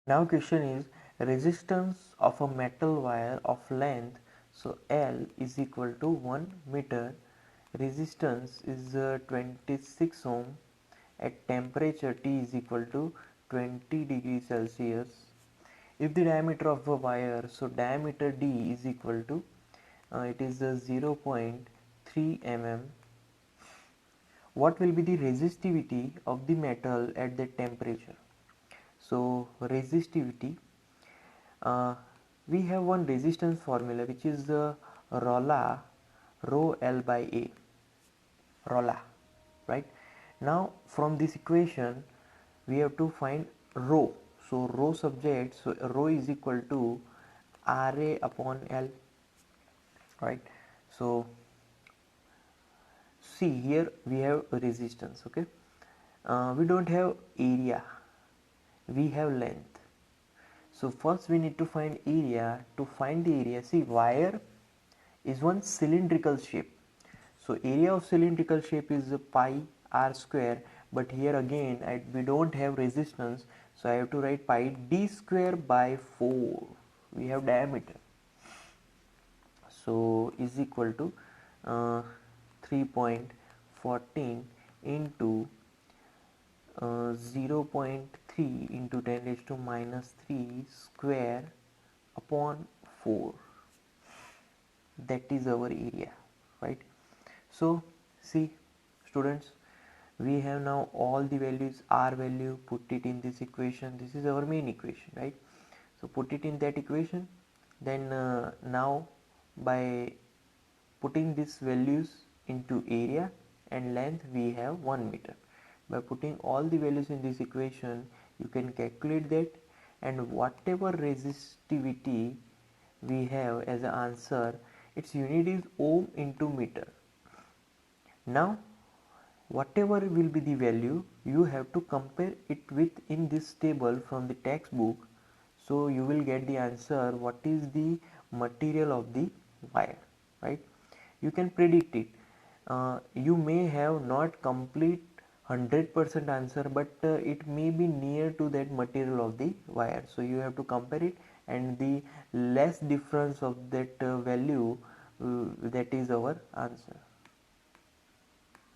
Now question is resistance of a metal wire of length, so L is equal to 1 meter, resistance is 26 ohm, at temperature T is equal to 20 degrees Celsius. If the diameter of a wire, so diameter D is equal to it is 0.3 mm. What will be the resistivity of the metal at that temperature? So resistivity, we have one resistance formula which is the Rhola, rho L by A, Rhola, right? Now from this equation we have to find rho. So rho subject, so rho is equal to Ra upon L, right? So see here we have resistance, okay? We don't have area, we have length. So first we need to find area. To find the area, see wire is one cylindrical shape, so area of cylindrical shape is pi r square, but here again we don't have resistance, so I have to write pi d square by 4. We have diameter, so is equal to 3.14 into 0.3 into 10 raised to minus 3 square upon 4. That is our area, right? So see students, we have now all the values, r value, put it in this equation. This is our main equation, right? So put it in that equation. Then now by putting these values into area and length, we have 1 meter. By putting all the values in this equation, you can calculate that, and whatever resistivity we have as an answer, its unit is ohm into meter. Now whatever will be the value, you have to compare it with in this table from the textbook, so you will get the answer what is the material of the wire, right? You can predict it. You may have not complete 100% answer, but it may be near to that material of the wire, so you have to compare it, and the less difference of that value, that is our answer.